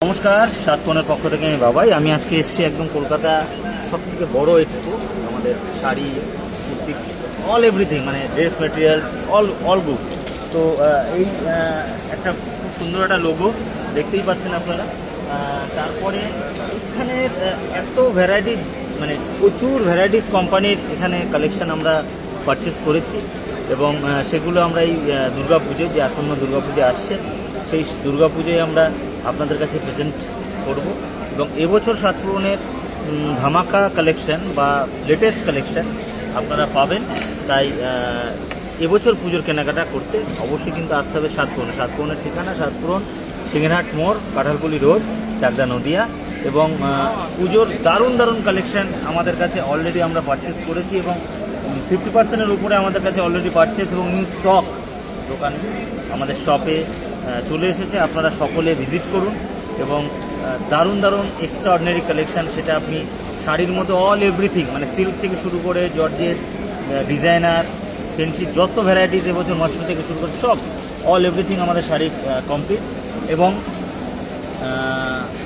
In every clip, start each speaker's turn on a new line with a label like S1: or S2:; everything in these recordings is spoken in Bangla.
S1: নমস্কার, সাতকনের পক্ষ থেকে আমি বাবাই। আমি আজকে এসেছি একদম কলকাতা সবথেকে বড় এক্সপো, আমাদের শাড়ি, কুর্তি, অল এভরিথিং, মানে ড্রেস মেটেরিয়ালস, অল গুড। তো এই একটা খুব সুন্দর একটা লোগো দেখতেই পাচ্ছেন আপনারা। তারপরে এখানে এত ভ্যারাইটি, মানে প্রচুর ভ্যারাইটিস কোম্পানির এখানে কালেকশন আমরা পারচেস করেছি এবং সেগুলো আমরা এই দুর্গাপুজোয়, যে আসন্ন দুর্গাপুজো আসছে, সেই দুর্গাপুজোয় আমরা আপনাদের কাছে প্রেজেন্ট করব। এবং এবছর সাতপুরনের ধামাকা কালেকশন বা লেটেস্ট কালেকশন আপনারা পাবেন। তাই এবছর পুজোর কেনাকাটা করতে অবশ্যই কিন্তু আসতে হবে সাতপুরনে। সাতপুরনের ঠিকানা সাতপুরন, সিংহেরহাট মোড়, কাঁঠালকুলি রোড, চাকদা, নদিয়া। এবং পুজোর দারুণ দারুণ কালেকশন আমাদের কাছে অলরেডি আমরা পারচেস করেছি এবং 50%-এর উপরে আমাদের কাছে অলরেডি পারচেস এবং নিউ স্টক দোকানে, আমাদের শপে চলে এসেছে। আপনারা সকলে ভিজিট করুন এবং দারুণ দারুণ এক্সট্রা অর্ডিনারি কালেকশান, সেটা আপনি শাড়ির মধ্যে অল এভরিথিং, মানে সিল্ক থেকে শুরু করে জর্জেট, ডিজাইনার, ফেন্সি, যত ভ্যারাইটিস এবছর মশরু থেকে শুরু করে সব অল এভরিথিং আমাদের শাড়ি কমপ্লিট। এবং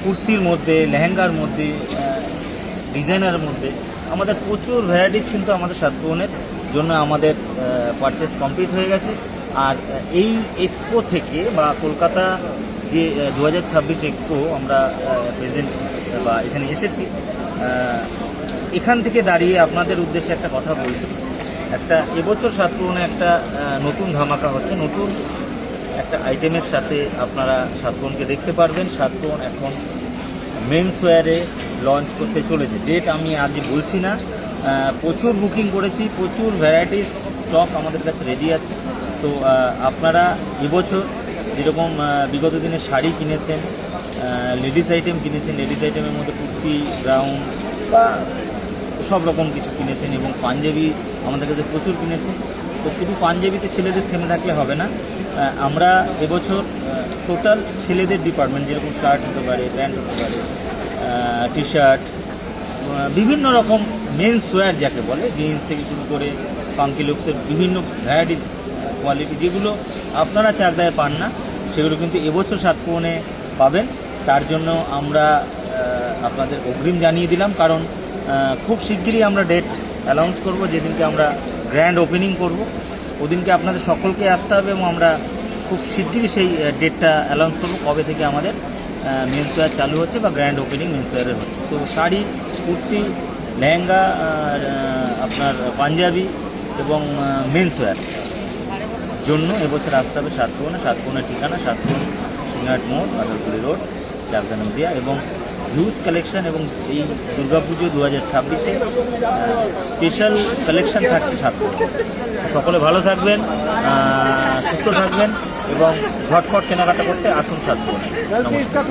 S1: কুর্তির মধ্যে, লেহেঙ্গার মধ্যে, ডিজাইনারের মধ্যে আমাদের প্রচুর ভ্যারাইটিস কিন্তু আমাদের সাতপুরনের জন্য আমাদের পারচেস কমপ্লিট হয়ে গেছে। আর এই এক্সপো থেকে বা কলকাতা যে 2026 এক্সপো আমরা প্রেজেন্ট বা এখানে এসেছি, এখান থেকে দাঁড়িয়ে আপনাদের উদ্দেশ্যে একটা কথা বলছি। একটা এবছর সাতপুরনে একটা নতুন ধামাকা হচ্ছে, নতুন একটা আইটেমের সাথে আপনারা সাতপুরনকে দেখতে পারবেন। সাতপুরন এখন মেন্স ওয়্যারে লঞ্চ করতে চলেছে। ডেট আমি আজ বলছি না, প্রচুর বুকিং করেছি, প্রচুর ভ্যারাইটিস স্টক আমাদের কাছে রেডি আছে। তো আপনারা এবছর যেরকম বিগত দিনে শাড়ি কিনেছেন, লেডিস আইটেম কিনেছেন, লেডিস আইটেমের মধ্যে কুর্তি, গ্রাউন বা সব রকম কিছু কিনেছেন এবং পাঞ্জাবি আমাদের কাছে প্রচুর কিনেছেন। তো শুধু পাঞ্জাবিতে ছেলেদের থেমে থাকলে হবে না। আমরা এবছর টোটাল ছেলেদের ডিপার্টমেন্ট, যেরকম শার্ট হতে পারে, প্যান্ট হতে পারে, টি শার্ট, বিভিন্ন রকম মেন্স ওয়্যার যাকে বলে, জিন্স থেকে শুরু করে ফাঙ্কি লুকসের বিভিন্ন ভ্যারাইটিস কোয়ালিটি, যেগুলো আপনারা চাকদায় পান না, সেগুলো কিন্তু এবছর সাতপুরনে পাবেন। তার জন্য আমরা আপনাদের অগ্রিম জানিয়ে দিলাম, কারণ খুব শিগগিরই আমরা ডেট অ্যানাউন্স করব। যেদিনকে আমরা গ্র্যান্ড ওপেনিং করব, ওদিনকে আপনাদের সকলকে আসতে হবে এবং আমরা খুব শিগগিরই সেই ডেটটা অ্যানাউন্স করব, কবে থেকে আমাদের মেন্স ওয়্যার চালু হচ্ছে বা গ্র্যান্ড ওপেনিং মেন্স ওয়্যারের হচ্ছে। তো শাড়ি, কুর্তি, লেহেঙ্গা, আপনার পাঞ্জাবি এবং মেন্স ওয়্যার জন্য এবছর আসতে হবে সাতপুরনে। সাতপুরনের ঠিকানা সাতপুরন, সিংহেরহাট মোড়, কাঁঠালকুলি রোড, চাকদা, নদিয়া। এবং হিউজ কালেকশন এবং এই দুর্গাপুজো 2026-এ স্পেশাল কালেকশন থাকছে সাতপুর। সকলে ভালো থাকবেন, সুস্থ থাকবেন এবং ঝটপট কেনাকাটা করতে আসুন সাতপুর। নমস্কার।